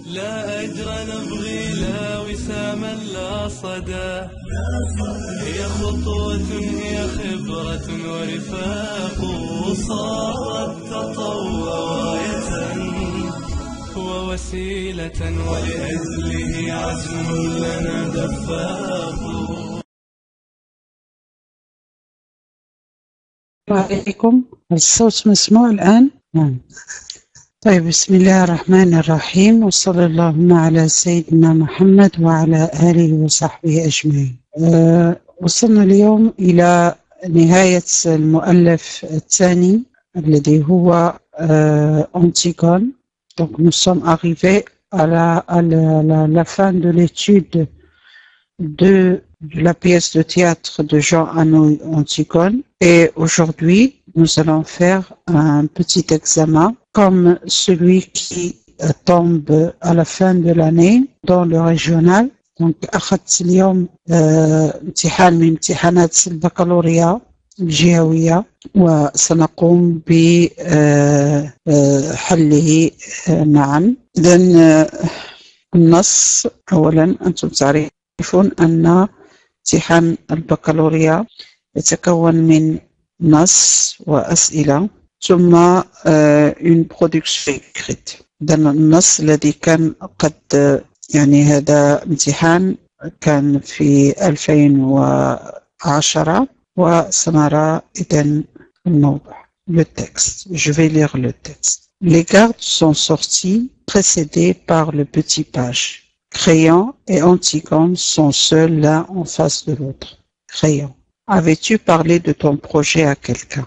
لا أجر نبغي لا وساما لا صدى، هي خطوة هي خبرة ورفاق، صارت تطوع غاية ووسيلة ولأجله عزم لنا دفاق. عليكم الصوت مسموع الآن؟ نعم. طيب، بسم الله الرحمن الرحيم، وصلى اللهم على سيدنا محمد وعلى آله وصحبه أجمعين. وصلنا اليوم إلى نهاية المؤلف الثاني الذي هو أنتيغون. Donc nous sommes arrivés à la fin de l'étude de la pièce de théâtre de Jean Anouilh Antigone, et aujourd'hui nous allons faire un petit examen comme celui qui tombe à la fin de l'année dans le régional. Donc أخذت اليوم امتحان من امتحانات البكالوريا الجهوية وسنقوم بحله معا. إذن النص أولا، أنتم تعرفون أن امتحان البكالوريا يتكون من نص وأسئلة ثم une production écrite. إذن النص الذي كان قد هذا امتحان كان في 2010 وسنرى إذن الموضوع. Le texte. Je vais lire le texte. Les gardes sont sortis précédés par le petit page. Créon et Antigone sont seuls l'un en face de l'autre. Créon. Avais-tu parlé de ton projet à quelqu'un?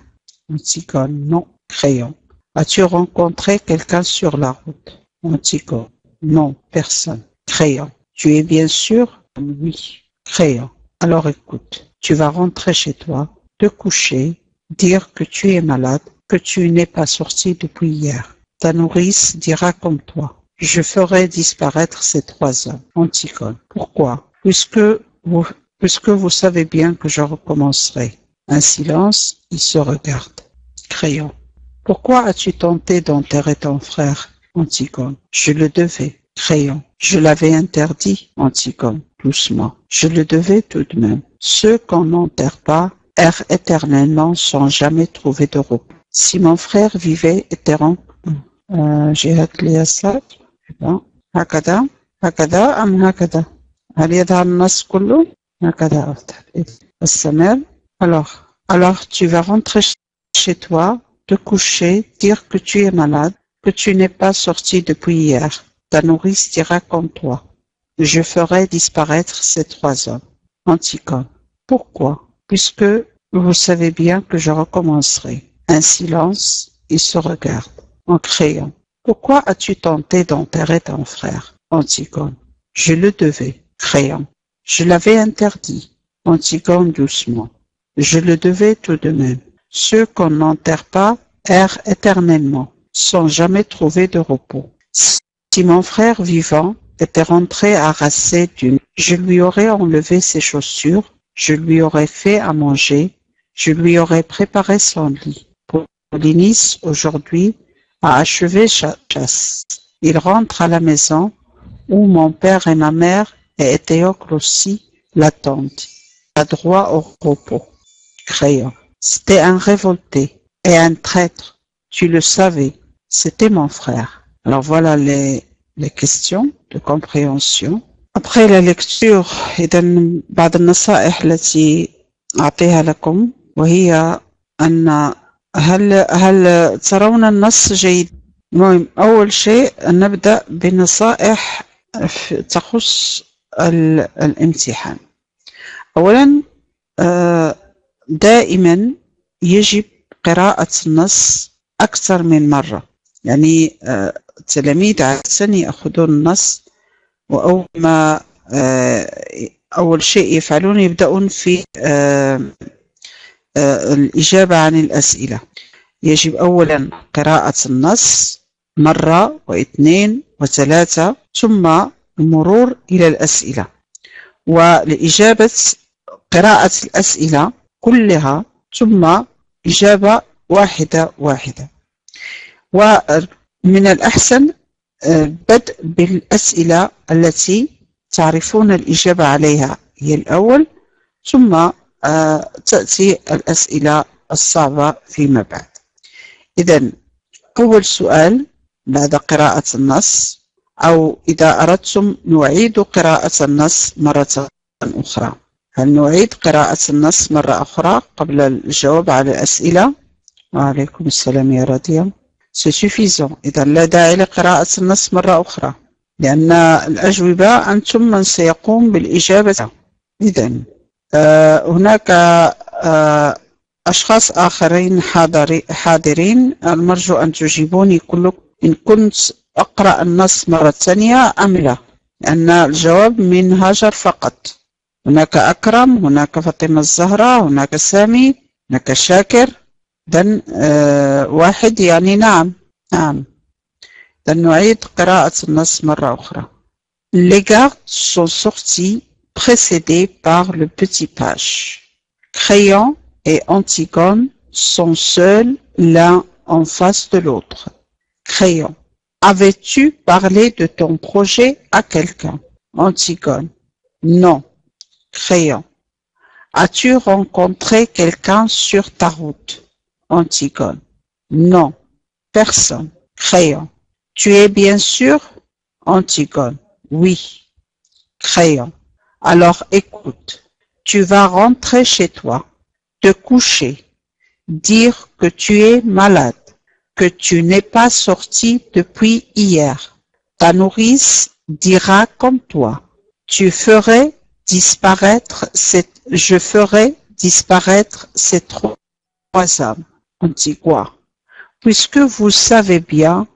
Antigone. Non. Créon. As-tu rencontré quelqu'un sur la route? Antigone. Non, personne. Créon. Tu es bien sûr? Oui. Créon. Alors écoute, tu vas rentrer chez toi, te coucher, dire que tu es malade, que tu n'es pas sorti depuis hier. Ta nourrice dira comme toi. Je ferai disparaître ces 3 hommes. Antigone. Pourquoi? Puisque vous savez bien que je recommencerai. Un silence, ils se regardent. Créon. Pourquoi as-tu tenté d'enterrer ton frère? Antigone. Je le devais. Créon. Je l'avais interdit. Antigone. Doucement. Je le devais tout de même. Ceux qu'on n'enterre pas errent éternellement sans jamais trouver de repos. Si mon frère vivait éternellement. جهة اليسار هكذا أم هكذا؟ هل يظهر النص كله؟ هكذا أفضل. استمر. Alors tu vas rentrer chez toi, te coucher, dire que tu es malade, que tu n'es pas sorti depuis hier. Ta nourrice dira comme toi. Je ferai disparaître ces 3 hommes. Antigone. Pourquoi? Puisque vous savez bien que je recommencerai. Un silence, ils se regardent. En Créon. Pourquoi as-tu tenté d'enterrer ton frère? Antigone. Je le devais. Créon. Je l'avais interdit. Antigone doucement. Je le devais tout de même. Ceux qu'on n'enterre pas errent éternellement, sans jamais trouver de repos. Si mon frère vivant était rentré harassé je lui aurais enlevé ses chaussures, je lui aurais fait à manger, je lui aurais préparé son lit. Polynice, aujourd'hui, a achevé sa chasse. Il rentre à la maison où mon père et ma mère et Éthéocle aussi l'attendent. A droit au repos. Créon. C'était un révolté et un traître. Tu le savais. C'était mon frère. Alors voilà les questions de compréhension. Après la lecture, إذن بعض النصائح التي أعطيها لكم، وهي أن هل ترون النص جيد؟ المهم، أول شيء نبدأ بنصائح تخص الامتحان. أولا، دائما يجب قراءة النص أكثر من مرة. يعني التلاميذ عادة يأخذون النص أول شيء يفعلون يبدأون في الإجابة عن الأسئلة. يجب أولا قراءة النص مرة واثنين وثلاثة، ثم المرور إلى الأسئلة ولإجابة قراءة الأسئلة كلها ثم إجابة واحدة. ومن الأحسن بدء بالأسئلة التي تعرفون الإجابة عليها هي الأول، ثم تأتي الأسئلة الصعبة فيما بعد. إذن أول سؤال بعد قراءة النص، أو إذا أردتم نعيد قراءة النص مرة أخرى. هل نعيد قراءة النص مرة أخرى قبل الجواب على الأسئلة؟ وعليكم السلام يا راديا. C'est suffisant. إذا لا داعي لقراءة النص مرة أخرى، لأن الأجوبة أنتم من سيقوم بالإجابة. إذن هناك أشخاص آخرين حاضرين، المرجو أن تجيبوني كلكم إن كنت أقرأ النص مرة ثانية أم لا، لأن الجواب من هاجر فقط. هناك أكرم، هناك فاطمة الزهراء، هناك سامي، هناك شاكر. إذن واحد يعني نعم. إذن نعيد قراءة النص مرة أخرى. Les gardes sont sortis précédés par le petit page. Créon et Antigone sont seuls l'un en face de l'autre. Créon. Avais-tu parlé de ton projet à quelqu'un? Antigone. Non. Créon. As-tu rencontré quelqu'un sur ta route? Antigone. Non. Personne. Créon. Tu es bien sûr? Antigone. Oui. Créon. Alors écoute. Tu vas rentrer chez toi, te coucher, dire que tu es malade, que tu n'es pas sorti depuis hier. Ta nourrice dira comme toi. Je ferai disparaître ces trois âmes. Antigone. Puisque vous savez bien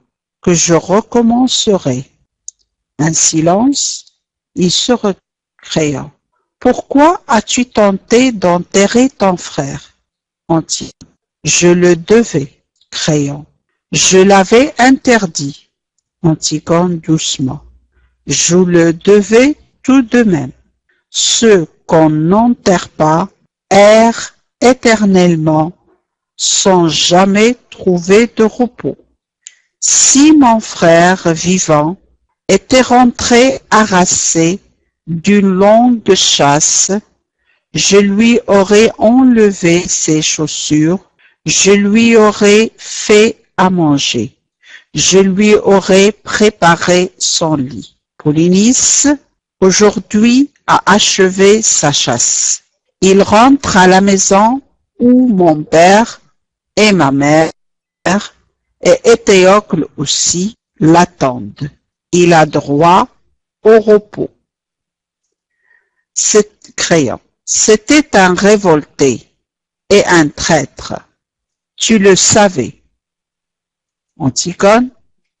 que je recommencerai. Un silence, il se recréa. Pourquoi as-tu tenté d'enterrer ton frère? Antigone. Je le devais. Créon. Je l'avais interdit. Antigone doucement. Je le devais tout de même. Ceux qu'on n'enterre pas errent éternellement sans jamais trouver de repos. Si mon frère vivant était rentré harassé d'une longue chasse, je lui aurais enlevé ses chaussures, je lui aurais fait à manger, je lui aurais préparé son lit. Polynice, aujourd'hui, a achevé sa chasse. Il rentre à la maison où mon père et ma mère et Étéocle aussi l'attendent. Il a droit au repos. Créon. C'était un révolté et un traître. Tu le savais. Antigone.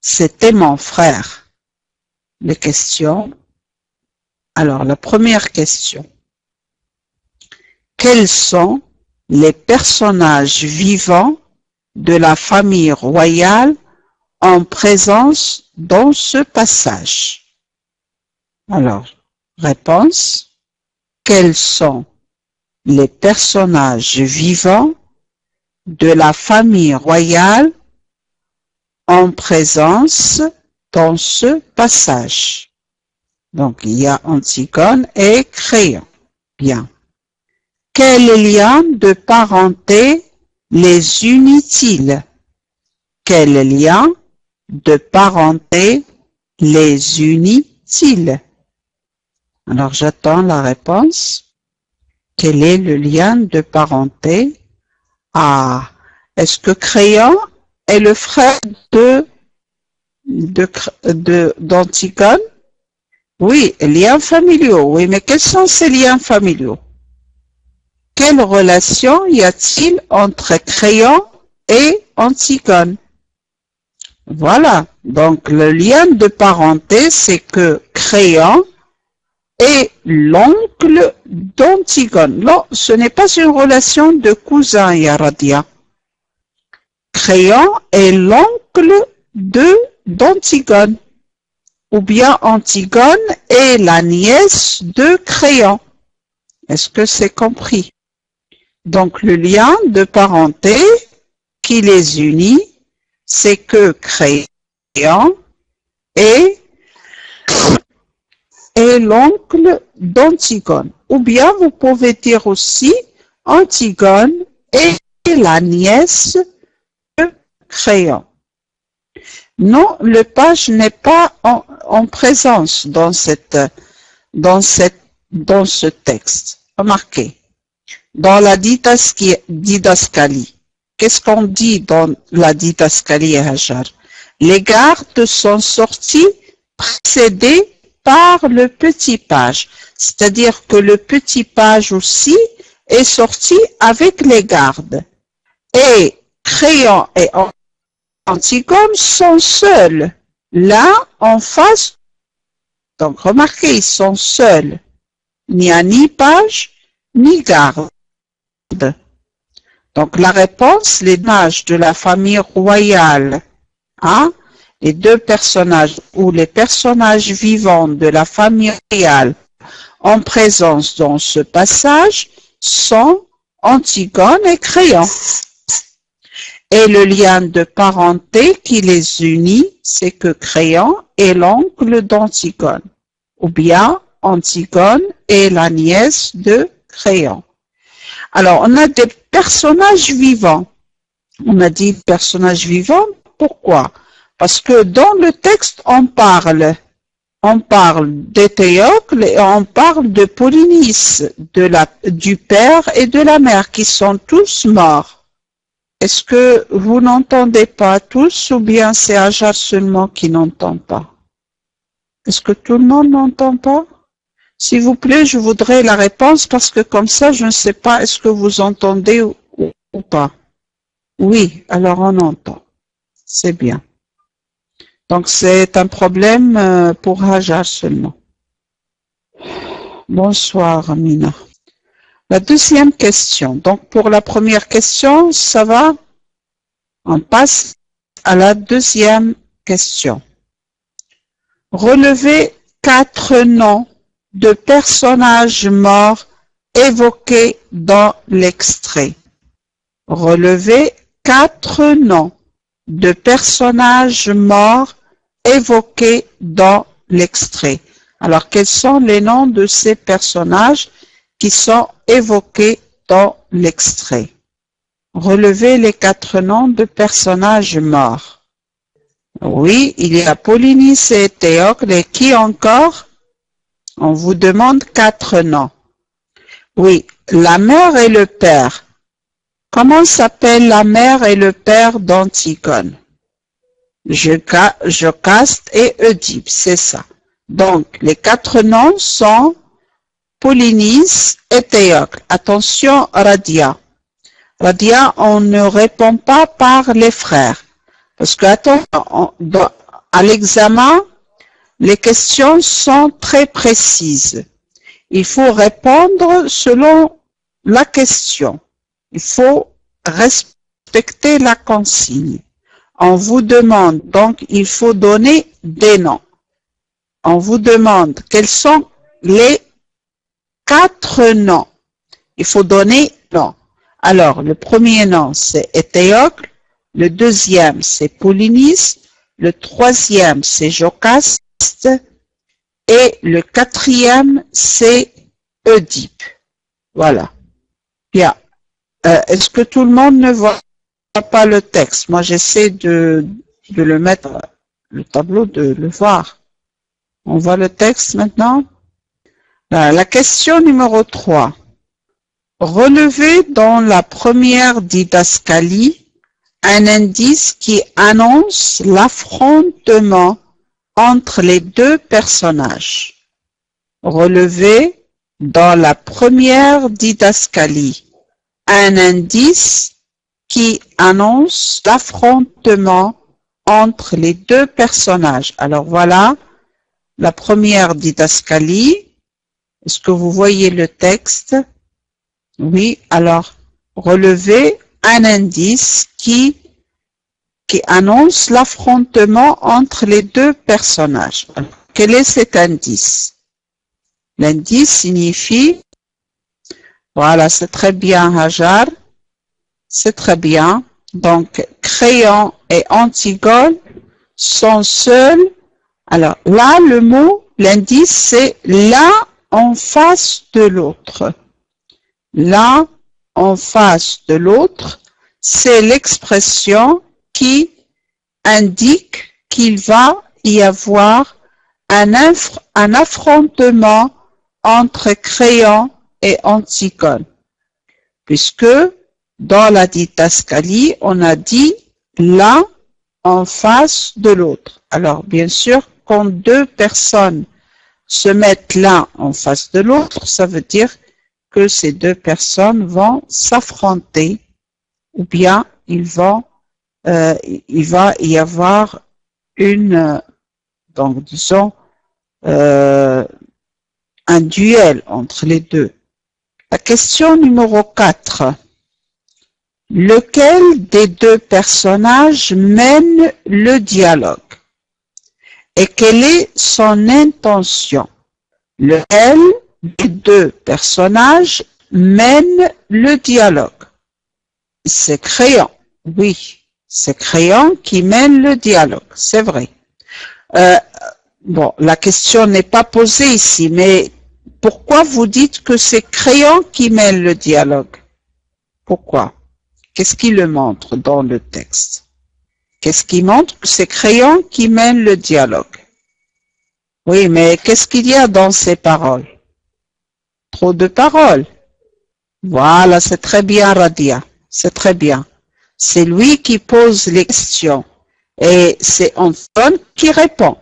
C'était mon frère. Les questions. Alors, la première question. Quels sont les personnages vivants de la famille royale en présence dans ce passage? Alors, réponse. Quels sont les personnages vivants de la famille royale en présence dans ce passage? Donc, il y a Antigone et Créon. Bien. Quel lien de parenté les unit-il? Quel lien de parenté les unit-il? Alors, j'attends la réponse. Quel est le lien de parenté? Ah, est-ce que Créon est le frère d'Antigone? Oui, liens familiaux. Oui, mais quels sont ces liens familiaux? Quelle relation y a-t-il entre Créon et Antigone? Voilà. Donc, le lien de parenté, c'est que Créon est l'oncle d'Antigone. Non, ce n'est pas une relation de cousin, Yaradia. Créon est l'oncle d'Antigone. Ou bien Antigone est la nièce de Créon. Est-ce que c'est compris? Donc, le lien de parenté qui les unit, c'est que Créon et l'oncle d'Antigone. Ou bien vous pouvez dire aussi Antigone et la nièce de Créon. Non, le page n'est pas en présence dans ce texte. Remarquez, dans la didascalie, qu'est-ce qu'on dit dans la didascalie, Hajar? Les gardes sont sortis précédés par le petit page. C'est-à-dire que le petit page aussi est sorti avec les gardes. Et Créon et Antigone sont seuls, là en face. Donc remarquez, ils sont seuls. Il n'y a ni page, ni garde. Donc la réponse, les personnages de la famille royale, hein, les deux personnages ou les personnages vivants de la famille royale en présence dans ce passage sont Antigone et Créon. Et le lien de parenté qui les unit, c'est que Créon est l'oncle d'Antigone, ou bien Antigone est la nièce de Créon. Alors, on a des personnages vivants. On a dit personnages vivants, pourquoi? Parce que dans le texte, on parle d'Éthéocle et on parle de Polynice, du père et de la mère, qui sont tous morts. Est-ce que vous n'entendez pas tous ou bien c'est Hajar seulement qui n'entend pas? Est-ce que tout le monde n'entend pas? S'il vous plaît, je voudrais la réponse parce que comme ça, je ne sais pas est-ce que vous entendez ou pas. Oui, alors on entend. C'est bien. Donc c'est un problème pour Hajar seulement. Bonsoir, Amina. La deuxième question. Donc, pour la première question, ça va? On passe à la deuxième question. Relevez 4 noms de personnages morts évoqués dans l'extrait. Relevez 4 noms de personnages morts évoqués dans l'extrait. Alors, quels sont les noms de ces personnages qui sont évoqués dans l'extrait? Relevez les 4 noms de personnages morts. Oui, il y a Polynice et Éthéocle, et qui encore? On vous demande 4 noms. Oui, la mère et le père. Comment s'appelle la mère et le père d'Antigone? Jocaste et Oedipe, c'est ça. Donc, les 4 noms sont Polynice et Éthéocle. Attention, Radia. Radia, on ne répond pas par les frères. Parce que, à l'examen, les questions sont très précises. Il faut répondre selon la question. Il faut respecter la consigne. On vous demande, donc, il faut donner des noms. On vous demande quels sont les 4 noms. Il faut donner nom. Alors, le premier nom, c'est Éthéocle. Le deuxième, c'est Polynice. Le troisième, c'est Jocaste. Et le quatrième, c'est Oedipe. Voilà. Bien. Est-ce que tout le monde ne voit pas le texte? Moi, j'essaie de le mettre, le tableau, de le voir. On voit le texte maintenant? La question numéro 3. Relevez dans la première didascalie un indice qui annonce l'affrontement entre les deux personnages. Relevez dans la première didascalie un indice qui annonce l'affrontement entre les deux personnages. Alors voilà la première didascalie. Est-ce que vous voyez le texte? Oui, alors relevez un indice qui annonce l'affrontement entre les deux personnages. Alors, quel est cet indice? L'indice signifie, voilà, c'est très bien, Hajar, c'est très bien. Donc, Créon et Antigone sont seuls Alors là, le mot, l'indice, c'est l'un en face de l'autre. L'un en face de l'autre, c'est l'expression qui indique qu'il va y avoir un affrontement entre Créon et Antigone. Puisque dans la didascalie, on a dit l'un en face de l'autre. Alors, bien sûr, quand deux personnes se mettent l'un en face de l'autre, ça veut dire que ces deux personnes vont s'affronter ou bien il va y avoir donc disons, un duel entre les deux. La question numéro 4. Lequel des deux personnages mène le dialogue? Et quelle est son intention? Lequel des deux personnages mène le dialogue? C'est Créon. Oui, c'est Créon qui mène le dialogue, c'est vrai. Bon, la question n'est pas posée ici, mais pourquoi vous dites que c'est Créon qui mène le dialogue? Pourquoi? Qu'est-ce qui le montre dans le texte? Qu'est-ce qui montre que c'est Créon qui mène le dialogue? Oui, mais qu'est-ce qu'il y a dans ces paroles? Trop de paroles. Voilà, c'est très bien, Radia. C'est très bien. C'est lui qui pose les questions et c'est Antigone qui répond.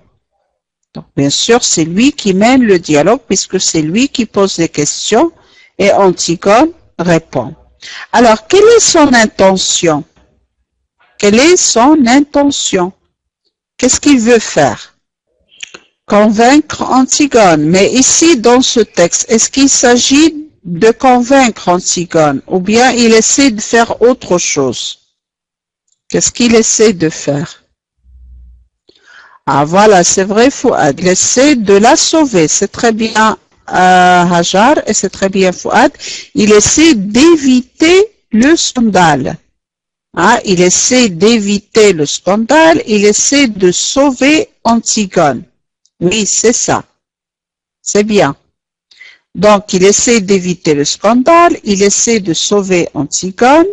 Donc, bien sûr, c'est lui qui mène le dialogue puisque c'est lui qui pose les questions et Antigone répond. Alors, quelle est son intention? Quelle est son intention? Qu'est-ce qu'il veut faire? Convaincre Antigone. Mais ici, dans ce texte, est-ce qu'il s'agit de convaincre Antigone ou bien il essaie de faire autre chose? Qu'est-ce qu'il essaie de faire? Ah voilà, c'est vrai, Fouad. Il essaie de la sauver. C'est très bien Hajar et c'est très bien Fouad. Il essaie d'éviter le scandale. Ah, il essaie d'éviter le scandale. Il essaie de sauver Antigone. Oui, c'est ça. C'est bien. Donc, il essaie d'éviter le scandale. Il essaie de sauver Antigone.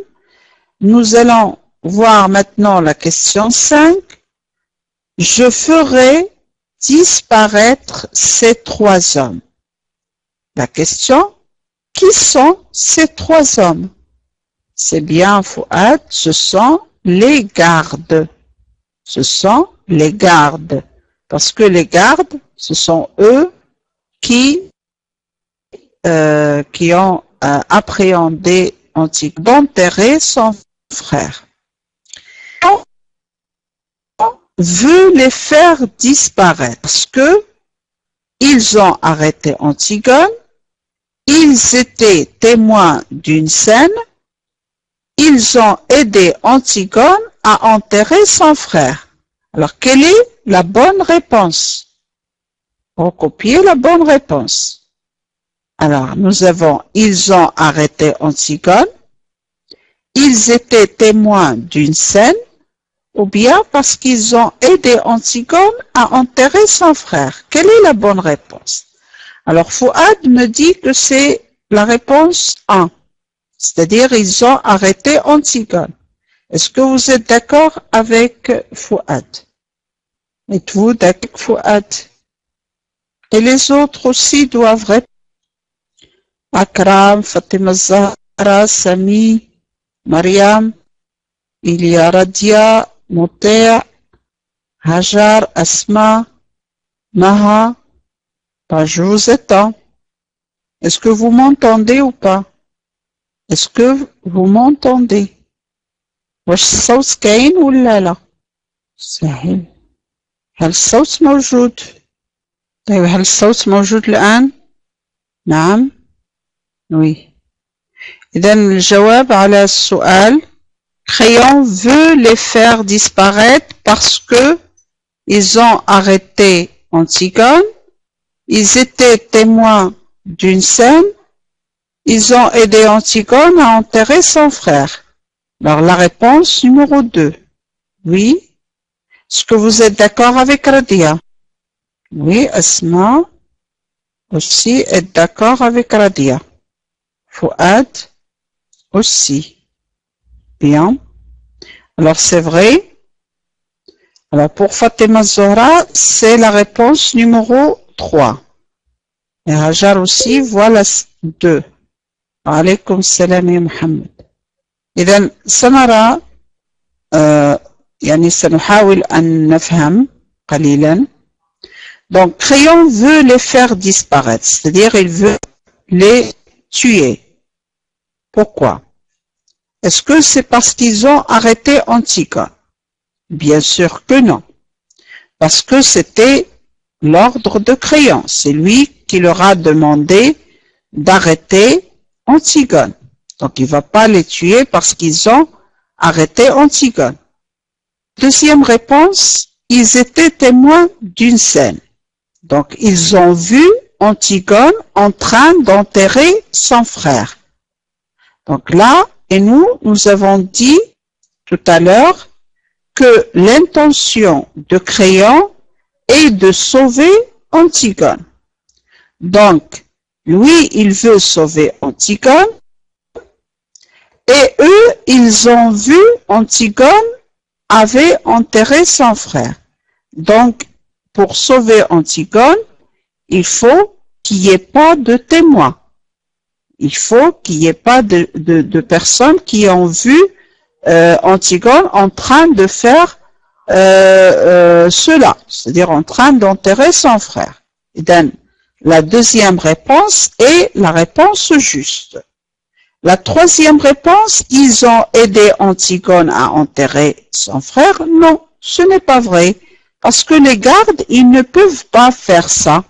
Nous allons voir maintenant la question 5. Je ferai disparaître ces trois hommes. La question, qui sont ces trois hommes? C'est bien, Fouad, ce sont les gardes. Ce sont les gardes. Parce que les gardes, ce sont eux qui ont appréhendé Antigone d'enterrer son frère. Veut les faire disparaître parce que ils ont arrêté Antigone, ils étaient témoins d'une scène, ils ont aidé Antigone à enterrer son frère. Alors, quelle est la bonne réponse? Recopier la bonne réponse. Alors, nous avons, ils ont arrêté Antigone, ils étaient témoins d'une scène, ou bien parce qu'ils ont aidé Antigone à enterrer son frère. Quelle est la bonne réponse? Alors, Fouad me dit que c'est la réponse 1. C'est-à-dire, ils ont arrêté Antigone. Est-ce que vous êtes d'accord avec Fouad? Êtes-vous d'accord avec Fouad? Et les autres aussi doivent répondre. Akram, Fatima Zahra, Sami, Mariam, il y a Radia, Motea, Hajar, Asma, Maha. Je vous attends. Est-ce que vous m'entendez ou pas? Est-ce que vous m'entendez? واش الصوت كاين ولا لا؟ سهل. هل الصوت موجود؟ طيب هل الصوت موجود الآن؟ نعم. Oui. إذا الجواب على السؤال Créon veut les faire disparaître parce que ils ont arrêté Antigone, ils étaient témoins d'une scène, ils ont aidé Antigone à enterrer son frère. Alors la réponse numéro 2. Oui. Est-ce que vous êtes d'accord avec Radia? Oui, Asma aussi est d'accord avec Radia. Fouad aussi. Bien. Alors, c'est vrai. Alors, pour Fatima Zahra, c'est la réponse numéro 3. Et Hajar aussi, voilà 2. Alaykoum salam ya Muhammad. إذن سنرى يعني سنحاول أن نفهم قليلا. Donc, Crayon veut les faire disparaître, c'est-à-dire il veut les tuer. Pourquoi? Est-ce que c'est parce qu'ils ont arrêté Antigone? Bien sûr que non. Parce que c'était l'ordre de Crayon. C'est lui qui leur a demandé d'arrêter Antigone. Donc, il ne va pas les tuer parce qu'ils ont arrêté Antigone. Deuxième réponse, ils étaient témoins d'une scène. Donc, ils ont vu Antigone en train d'enterrer son frère. Donc là, et nous avons dit tout à l'heure que l'intention de Crayon est de sauver Antigone. Donc, lui, il veut sauver Antigone et eux, ils ont vu Antigone avait enterré son frère. Donc, pour sauver Antigone, il faut qu'il n'y ait pas de témoins. Il faut qu'il n'y ait pas de personnes qui ont vu Antigone en train de faire cela, c'est-à-dire en train d'enterrer son frère. Et donc, la deuxième réponse est la réponse juste. La troisième réponse, ils ont aidé Antigone à enterrer son frère. Non, ce n'est pas vrai. Parce que les gardes, ils ne peuvent pas faire ça.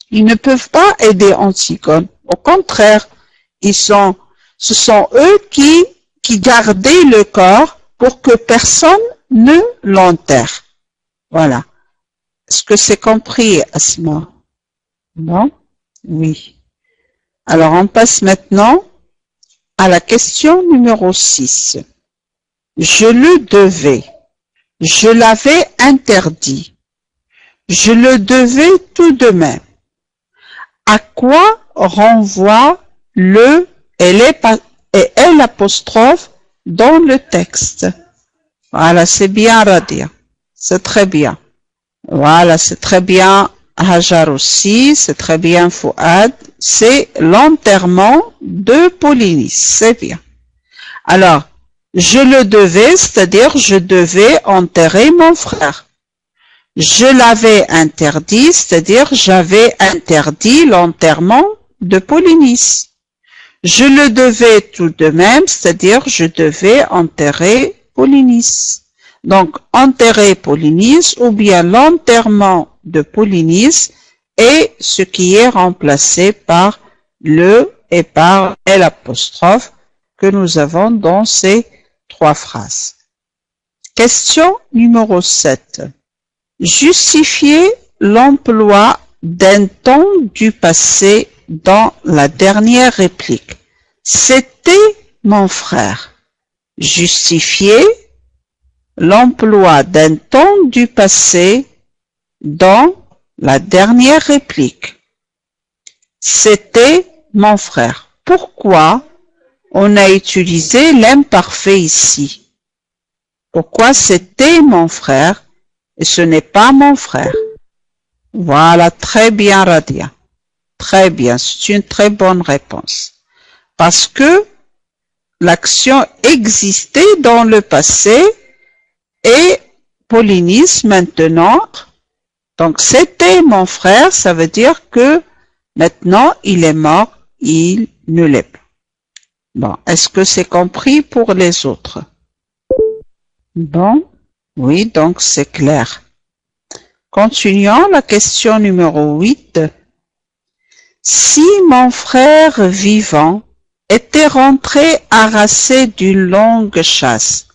Ils ne peuvent pas aider Antigone. Au contraire, ce sont eux qui gardaient le corps pour que personne ne l'enterre. Voilà. Est-ce que c'est compris, Asma? Non? Oui. Alors, on passe maintenant à la question numéro 6. Je le devais. Je l'avais interdit. Je le devais tout de même. À quoi renvoie le et l'apostrophe dans le texte? Voilà, c'est bien Radia. C'est très bien. Voilà, c'est très bien Hajar aussi, c'est très bien Fouad. C'est l'enterrement de Polynice. C'est bien. Alors, je le devais, c'est-à-dire je devais enterrer mon frère. Je l'avais interdit, c'est-à-dire j'avais interdit l'enterrement de Polynice. Je le devais tout de même, c'est-à-dire je devais enterrer Polynice. Donc, enterrer Polynice ou bien l'enterrement de Polynice est ce qui est remplacé par le et par l'apostrophe que nous avons dans ces 3 phrases. Question numéro 7. Justifier l'emploi d'un temps du passé dans la dernière réplique. C'était mon frère. Justifier l'emploi d'un temps du passé dans la dernière réplique. C'était mon frère. Pourquoi on a utilisé l'imparfait ici? Pourquoi c'était mon frère et ce n'est pas mon frère? Voilà, très bien Radia. Très bien, c'est une très bonne réponse. Parce que l'action existait dans le passé et Polynice maintenant. Donc c'était mon frère, ça veut dire que maintenant il est mort, il ne l'est pas. Bon, est-ce que c'est compris pour les autres? Bon, oui, donc c'est clair. Continuons la question numéro 8. Si mon frère vivant était rentré harassé d'une longue chasse,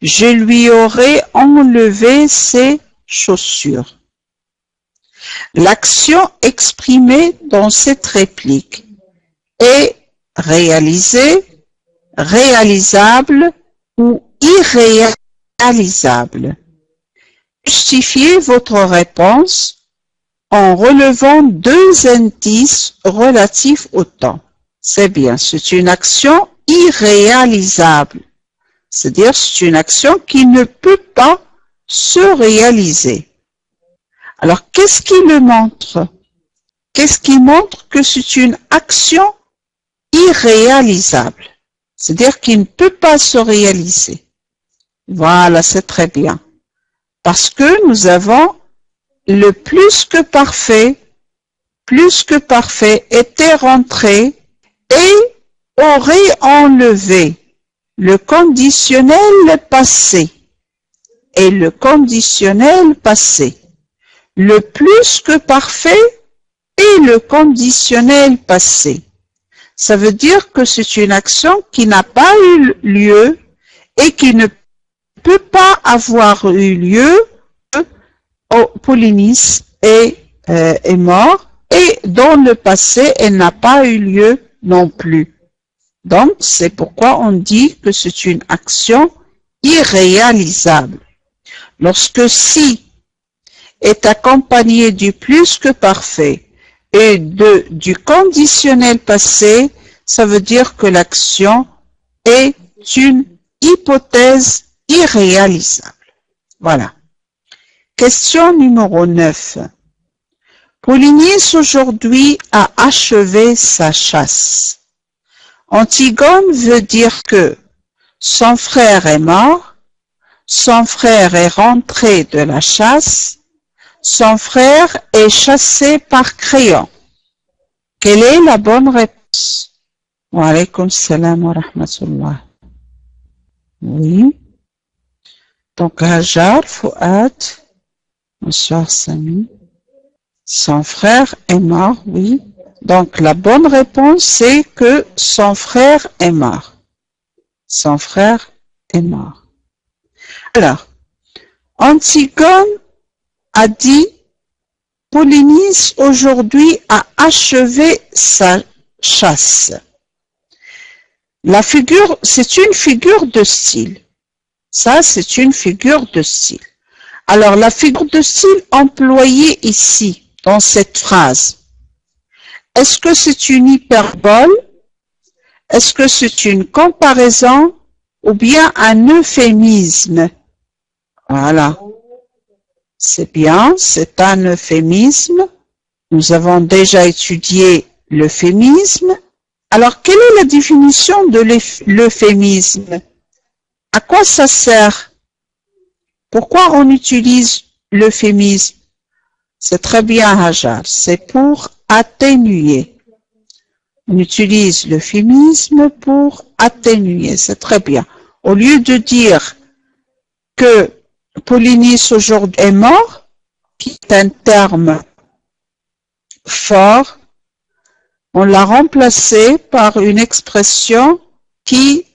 je lui aurais enlevé ses chaussures. L'action exprimée dans cette réplique est réalisée, réalisable ou irréalisable. Justifiez votre réponse en relevant deux indices relatifs au temps. C'est bien, c'est une action irréalisable. C'est-à-dire, c'est une action qui ne peut pas se réaliser. Alors, qu'est-ce qui le montre? Qu'est-ce qui montre que c'est une action irréalisable? C'est-à-dire qu'il ne peut pas se réaliser. Voilà, c'est très bien. Parce que nous avons le plus que parfait était rentré et aurait enlevé le conditionnel passé et le conditionnel passé. Le plus que parfait et le conditionnel passé. Ça veut dire que c'est une action qui n'a pas eu lieu et qui ne peut pas avoir eu lieu. Polynice est mort et dans le passé, elle n'a pas eu lieu non plus. Donc, c'est pourquoi on dit que c'est une action irréalisable. Lorsque si est accompagné du plus que parfait et du conditionnel passé, ça veut dire que l'action est une hypothèse irréalisable. Voilà. Question numéro 9. Polynice aujourd'hui a achevé sa chasse. Antigone veut dire que son frère est mort, son frère est rentré de la chasse, son frère est chassé par Créon. Quelle est la bonne réponse? Wa alaykum salam wa rahmatullah. Oui. Donc, Hajar, Fouad, bonsoir Samy. Son frère est mort, oui. Donc, la bonne réponse, c'est que son frère est mort. Son frère est mort. Alors, Antigone a dit, Polynice aujourd'hui a achevé sa chasse. La figure, c'est une figure de style. Ça, c'est une figure de style. Alors, la figure de style employée ici, dans cette phrase, est-ce que c'est une hyperbole? Est-ce que c'est une comparaison ou bien un euphémisme? Voilà. C'est bien, c'est un euphémisme. Nous avons déjà étudié l'euphémisme. Alors, quelle est la définition de l'euphémisme? À quoi ça sert? Pourquoi on utilise l'euphémisme? C'est très bien, Hajar. C'est pour atténuer. On utilise l'euphémisme pour atténuer. C'est très bien. Au lieu de dire que Polynice aujourd'hui est mort, qui est un terme fort, on l'a remplacé par une expression qui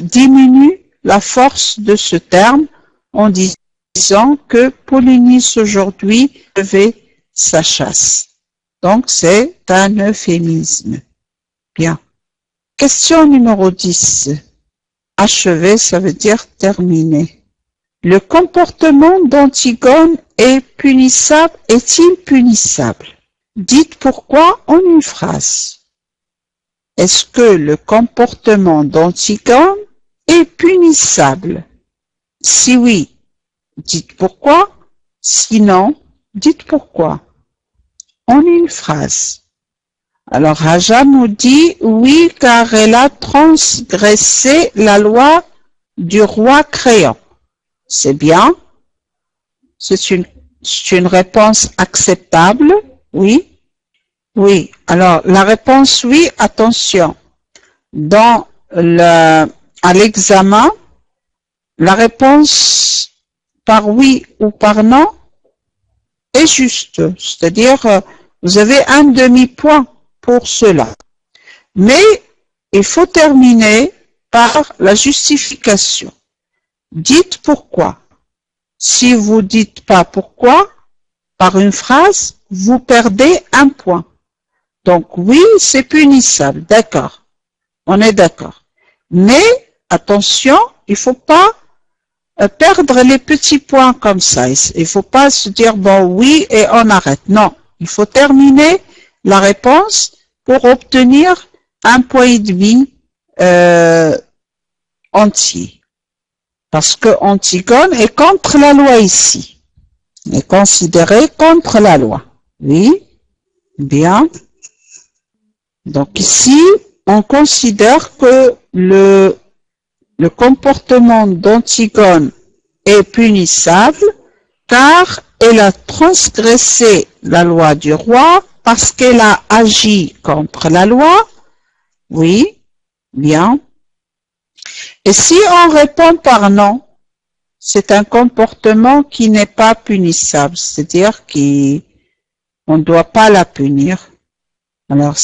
diminue la force de ce terme en disant que Polynice aujourd'hui avait sa chasse. Donc, c'est un euphémisme. Bien. Question numéro 10. Achever, ça veut dire terminer. Le comportement d'Antigone est punissable, est-il punissable? Dites pourquoi en une phrase. Est-ce que le comportement d'Antigone est punissable? Si oui, dites pourquoi. Sinon, dites pourquoi. En une phrase. Alors, Haja nous dit oui, car elle a transgressé la loi du roi Créon. C'est bien. C'est une réponse acceptable. Oui. Oui. Alors, la réponse oui, attention. À l'examen, la réponse par oui ou par non est juste. C'est-à-dire, vous avez un demi-point pour cela. Mais il faut terminer par la justification. Dites pourquoi. Si vous dites pas pourquoi, par une phrase, vous perdez un point. Donc oui, c'est punissable, d'accord. On est d'accord. Mais, attention, il faut pas perdre les petits points comme ça. Il faut pas se dire, bon, oui, et on arrête. Non. Il faut terminer la réponse pour obtenir 1,5 point entier. Parce que Antigone est contre la loi ici. Est considéré contre la loi. Oui, bien. Donc ici, on considère que le comportement d'Antigone est punissable car elle a transgressé la loi du roi parce qu'elle a agi contre la loi. Oui, bien. Et si on répond par non, c'est un comportement qui n'est pas punissable, c'est-à-dire qu'on ne doit pas la punir. Alors,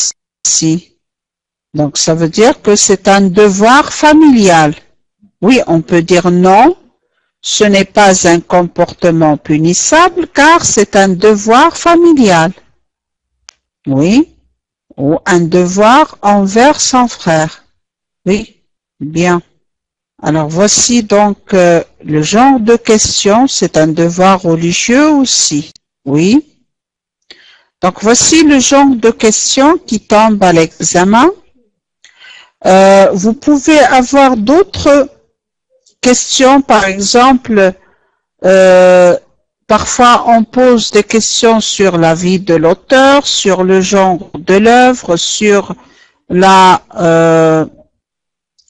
si. Donc, ça veut dire que c'est un devoir familial. Oui, on peut dire non, ce n'est pas un comportement punissable car c'est un devoir familial. Oui, ou un devoir envers son frère. Oui, bien. Alors voici donc le genre de question, c'est un devoir religieux aussi. Oui. Donc voici le genre de question qui tombe à l'examen. Vous pouvez avoir d'autres questions, par exemple, parfois on pose des questions sur la vie de l'auteur, sur le genre de l'œuvre, sur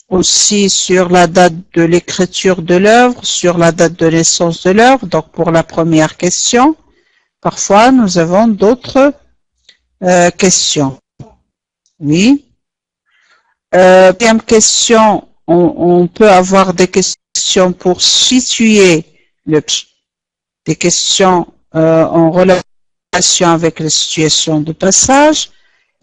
aussi sur la date de l'écriture de l'œuvre, sur la date de naissance de l'œuvre. Donc pour la première question, parfois nous avons d'autres questions. Oui. Deuxième question, on peut avoir des questions pour situer des questions en relation avec la situation de passage.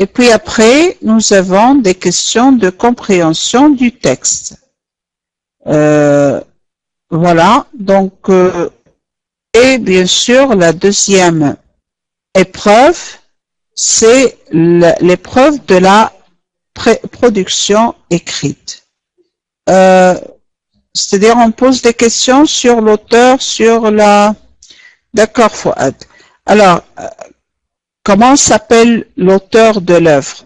Et puis après, nous avons des questions de compréhension du texte. Voilà, donc, et bien sûr, la deuxième épreuve, c'est l'épreuve de la production écrite. C'est-à-dire, on pose des questions sur l'auteur, sur la... D'accord, Fouad. Alors, comment s'appelle l'auteur de l'œuvre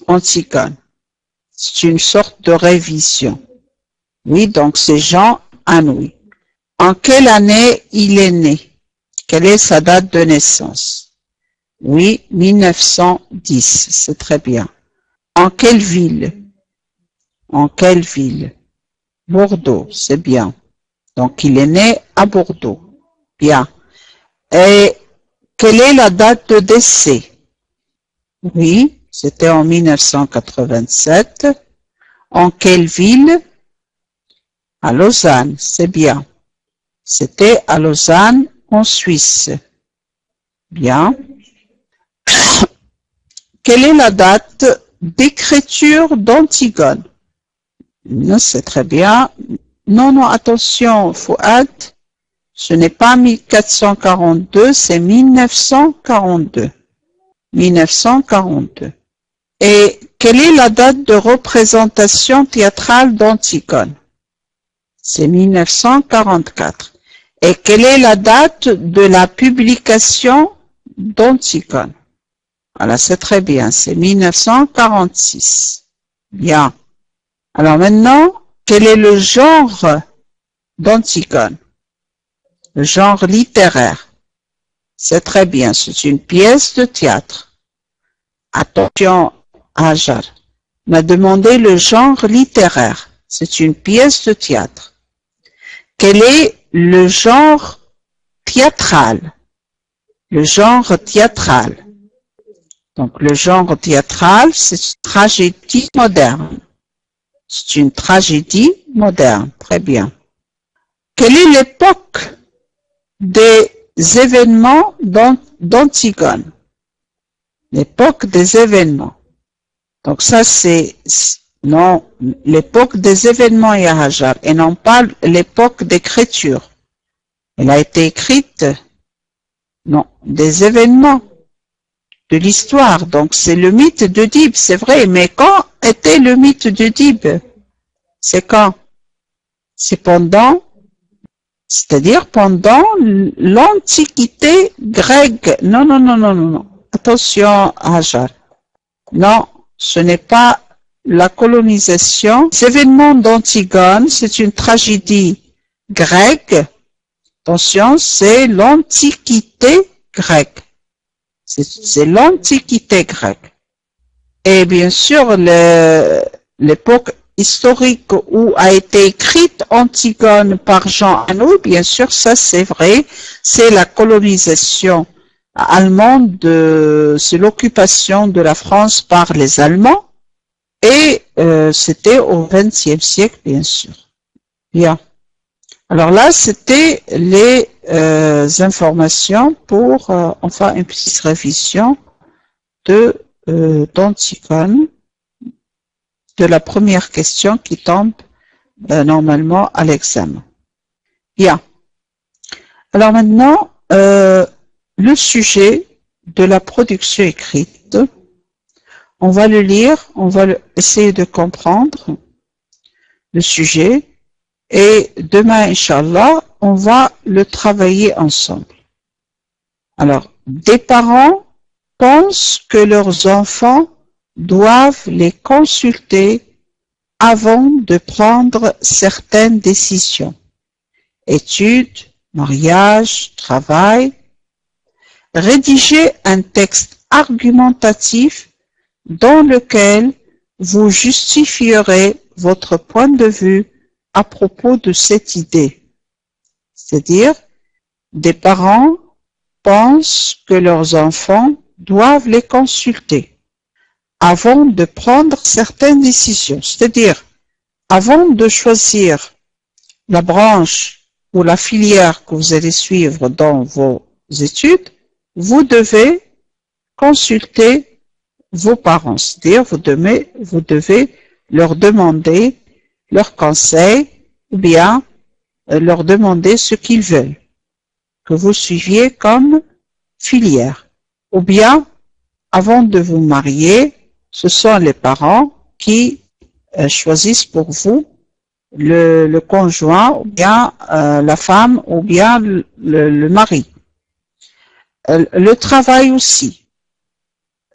Antigone? C'est une sorte de révision. Oui, donc c'est Jean Anouilh. En quelle année il est né? Quelle est sa date de naissance? Oui, 1910, c'est très bien. En quelle ville? En quelle ville? Bordeaux, c'est bien. Donc il est né à Bordeaux. Bien. Et quelle est la date de décès? Oui, c'était en 1987. En quelle ville? À Lausanne, c'est bien. C'était à Lausanne, en Suisse. Bien. Quelle est la date d'écriture d'Antigone? C'est très bien. Non, attention, Fouad. Ce n'est pas 1442, c'est 1942. 1942. Et quelle est la date de représentation théâtrale d'Antigone? C'est 1944. Et quelle est la date de la publication d'Antigone? Voilà, c'est très bien, c'est 1946. Bien. Alors maintenant, quel est le genre d'Antigone? Le genre littéraire. C'est très bien, c'est une pièce de théâtre. Attention, Hajar m'a demandé le genre littéraire. C'est une pièce de théâtre. Quel est le genre théâtral? Le genre théâtral. Donc le genre théâtral, c'est une tragédie moderne. C'est une tragédie moderne. Très bien. Quelle est l'époque des événements d'Antigone? L'époque des événements. Donc ça c'est non l'époque des événements Hajar et non pas l'époque d'écriture. Elle a été écrite non des événements de l'histoire. Donc c'est le mythe d'Œdipe, c'est vrai. Mais quand était le mythe d'Œdipe? C'est quand? C'est pendant C'est-à-dire pendant l'Antiquité grecque. Non, non, non, non, non, non. Attention, Hajar. Non, ce n'est pas la colonisation. Les événements d'Antigone, c'est une tragédie grecque. Attention, c'est l'Antiquité grecque. C'est l'Antiquité grecque. Et bien sûr, l'époque historique où a été écrite Antigone par Jean Annou, bien sûr, ça c'est vrai, c'est la colonisation allemande, c'est l'occupation de la France par les Allemands, et c'était au XXe siècle, bien sûr. Bien. Alors là, c'était les informations pour, enfin, une petite révision d'Antigone, de la première question qui tombe normalement à l'examen. Bien. Alors maintenant, le sujet de la production écrite, on va le lire, on va essayer de comprendre le sujet, et demain, Inch'Allah, on va le travailler ensemble. Alors, des parents pensent que leurs enfants doivent les consulter avant de prendre certaines décisions. Études, mariage, travail. Rédigez un texte argumentatif dans lequel vous justifierez votre point de vue à propos de cette idée. C'est-à-dire, des parents pensent que leurs enfants doivent les consulter avant de prendre certaines décisions. C'est-à-dire, avant de choisir la branche ou la filière que vous allez suivre dans vos études, vous devez consulter vos parents. C'est-à-dire, vous devez leur demander leurs conseils ou bien leur demander ce qu'ils veulent que vous suiviez comme filière. Ou bien, avant de vous marier, ce sont les parents qui choisissent pour vous le conjoint ou bien la femme ou bien le mari. Le travail aussi.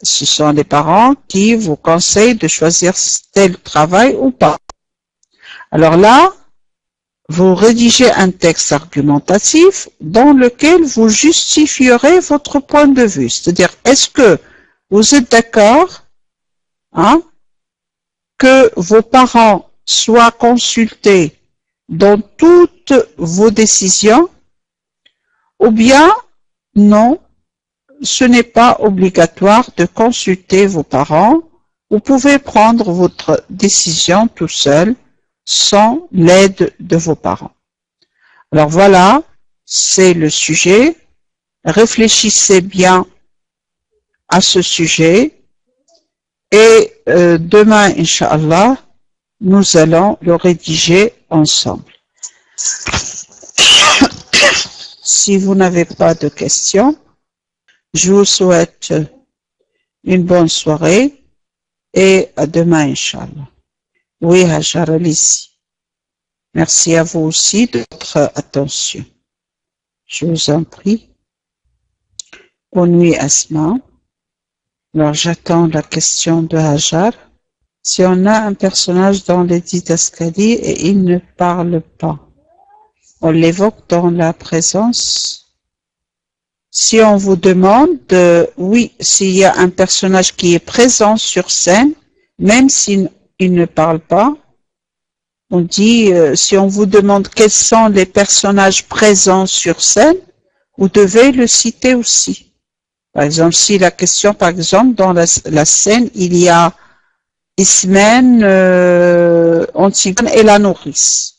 Ce sont les parents qui vous conseillent de choisir tel travail ou pas. Alors là, vous rédigez un texte argumentatif dans lequel vous justifierez votre point de vue. C'est-à-dire, est-ce que vous êtes d'accord que vos parents soient consultés dans toutes vos décisions, ou bien non, ce n'est pas obligatoire de consulter vos parents. Vous pouvez prendre votre décision tout seul, sans l'aide de vos parents. Alors voilà, c'est le sujet. Réfléchissez bien à ce sujet et demain, Inch'Allah, nous allons le rédiger ensemble. Si vous n'avez pas de questions, je vous souhaite une bonne soirée et à demain, Inch'Allah. Oui, Hajar, allez-y. Merci à vous aussi de votre attention. Je vous en prie. Bonne nuit, Asma. Alors, j'attends la question de Hajar. Si on a un personnage dans les didascalies et il ne parle pas, on l'évoque dans la présence. Si on vous demande, oui, s'il y a un personnage qui est présent sur scène, même s'il ne parle pas, on dit, si on vous demande quels sont les personnages présents sur scène, vous devez le citer aussi. Par exemple, si la question, par exemple, dans la scène, il y a Ismène, Antigone et la nourrice.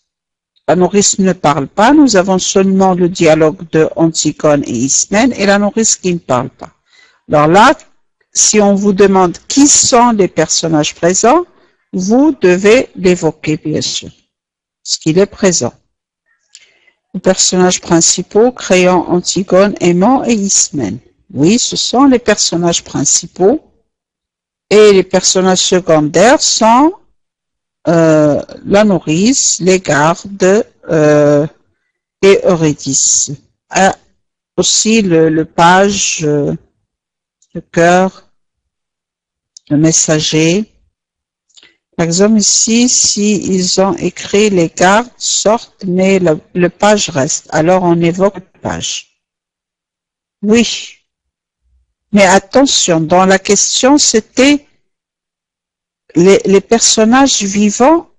La nourrice ne parle pas, nous avons seulement le dialogue de Antigone et Ismène et la nourrice qui ne parle pas. Alors là, si on vous demande qui sont les personnages présents, vous devez l'évoquer, bien sûr, parce qu'il est présent. Les personnages principaux, Créon, Antigone, Aimant et Ismène. Oui, ce sont les personnages principaux. Et les personnages secondaires sont la nourrice, les gardes, et Eurydice. Aussi le page, le cœur, le messager. Par exemple, ici, si ils ont écrit les gardes sortent, mais le page reste, alors on évoque le page. Oui. Mais attention, dans la question, c'était les personnages vivants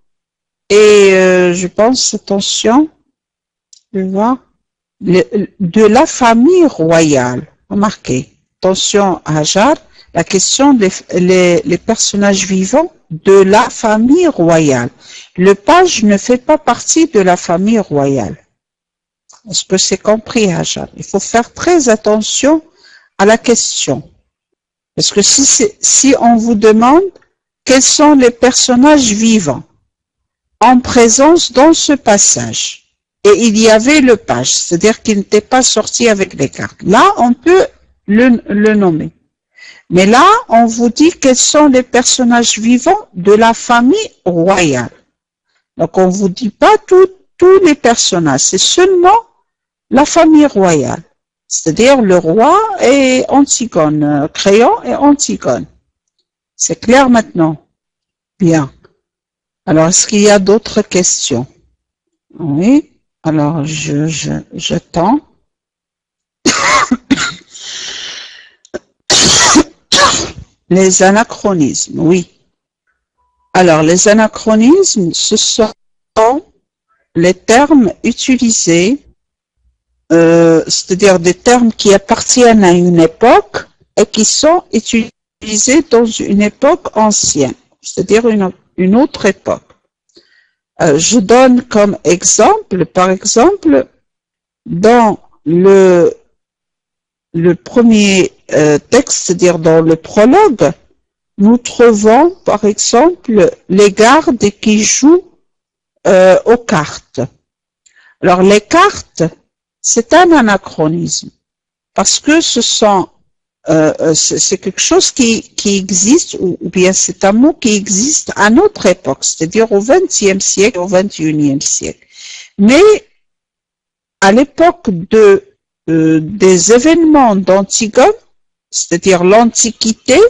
et je pense, attention, je vois, de la famille royale. Remarquez, attention Hajar, la question les personnages vivants de la famille royale. Le page ne fait pas partie de la famille royale. Est-ce que c'est compris, Hajar? Il faut faire très attention à la question. Parce que si on vous demande quels sont les personnages vivants en présence dans ce passage, et il y avait le page, c'est-à-dire qu'il n'était pas sorti avec les cartes. Là, on peut le nommer. Mais là, on vous dit quels sont les personnages vivants de la famille royale. Donc, on vous dit pas tous les personnages, c'est seulement la famille royale. C'est-à-dire le roi et Antigone, Créon et Antigone. C'est clair maintenant? Bien. Alors, est-ce qu'il y a d'autres questions? Oui. Alors, j'attends. Les anachronismes, oui. Alors, les anachronismes, ce sont les termes utilisés, c'est-à-dire des termes qui appartiennent à une époque et qui sont utilisés dans une époque ancienne, c'est-à-dire une autre époque. Je donne comme exemple, par exemple, dans le premier texte, c'est-à-dire dans le prologue, nous trouvons, par exemple, les gardes qui jouent aux cartes. Alors, les cartes, c'est un anachronisme, parce que c'est quelque chose qui existe, ou bien c'est un mot qui existe à notre époque, c'est-à-dire au XXe siècle, au XXIe siècle. Mais à l'époque des événements d'Antigone, c'est-à-dire l'Antiquité,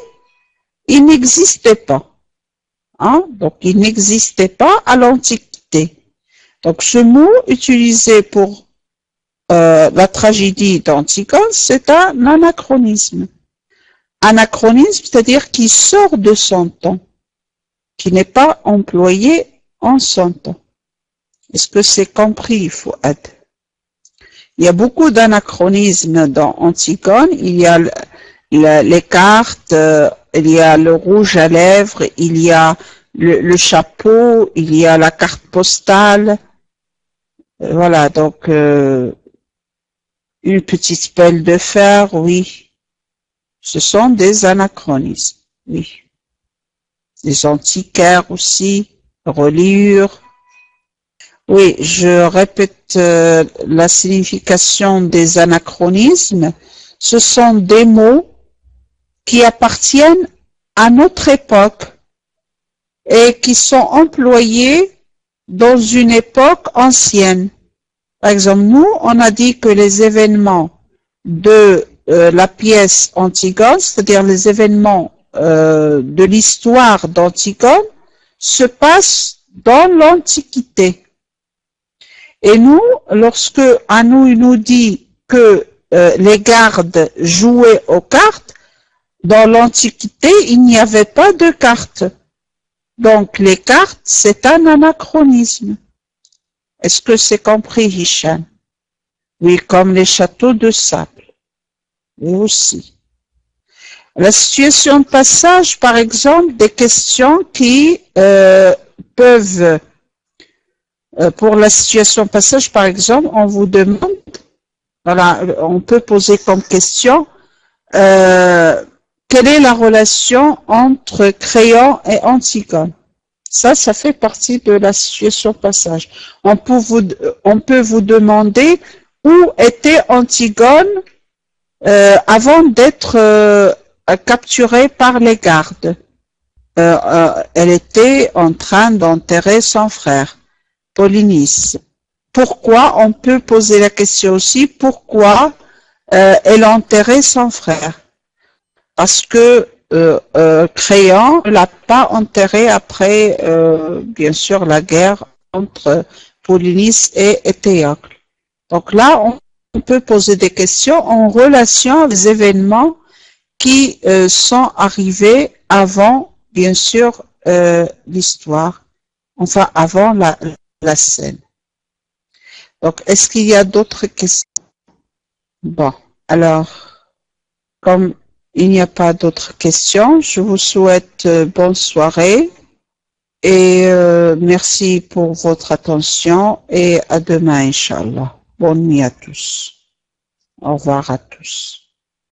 il n'existait pas. Hein? Donc, il n'existait pas à l'Antiquité. Donc, ce mot utilisé pour la tragédie d'Antigone, c'est un anachronisme. Anachronisme, c'est-à-dire qui sort de son temps, qui n'est pas employé en son temps. Est-ce que c'est compris, Fouad? Il y a beaucoup d'anachronismes dans Antigone. Il y a les cartes, il y a le rouge à lèvres, il y a le chapeau, il y a la carte postale. Voilà, donc une petite pelle de fer, oui. Ce sont des anachronismes, oui. Les antiquaires aussi, reliures. Oui, je répète la signification des anachronismes. Ce sont des mots qui appartiennent à notre époque et qui sont employés dans une époque ancienne. Par exemple, nous, on a dit que les événements de la pièce Antigone, c'est-à-dire les événements de l'histoire d'Antigone, se passent dans l'Antiquité. Et nous, lorsque Anou nous dit que les gardes jouaient aux cartes, dans l'Antiquité, il n'y avait pas de cartes. Donc, les cartes, c'est un anachronisme. Est-ce que c'est compris, Hicham? Oui, comme les châteaux de sable. Oui, aussi. La situation de passage, par exemple, des questions qui peuvent... pour la situation de passage, par exemple, on vous demande... Voilà, on peut poser comme question... quelle est la relation entre Créon et Antigone? Ça fait partie de la situation passage. On peut vous demander où était Antigone avant d'être capturée par les gardes. Elle était en train d'enterrer son frère, Polynice. pourquoi, on peut poser la question aussi, pourquoi elle a enterré son frère? Parce que Créon ne l'a pas enterré après, bien sûr, la guerre entre Polynice et Théocle. Donc là, on peut poser des questions en relation aux événements qui sont arrivés avant, bien sûr, l'histoire, enfin avant la scène. Donc, est-ce qu'il y a d'autres questions? Bon, alors, comme il n'y a pas d'autres questions, je vous souhaite bonne soirée et merci pour votre attention et à demain, Inch'Allah. Bonne nuit à tous. Au revoir à tous.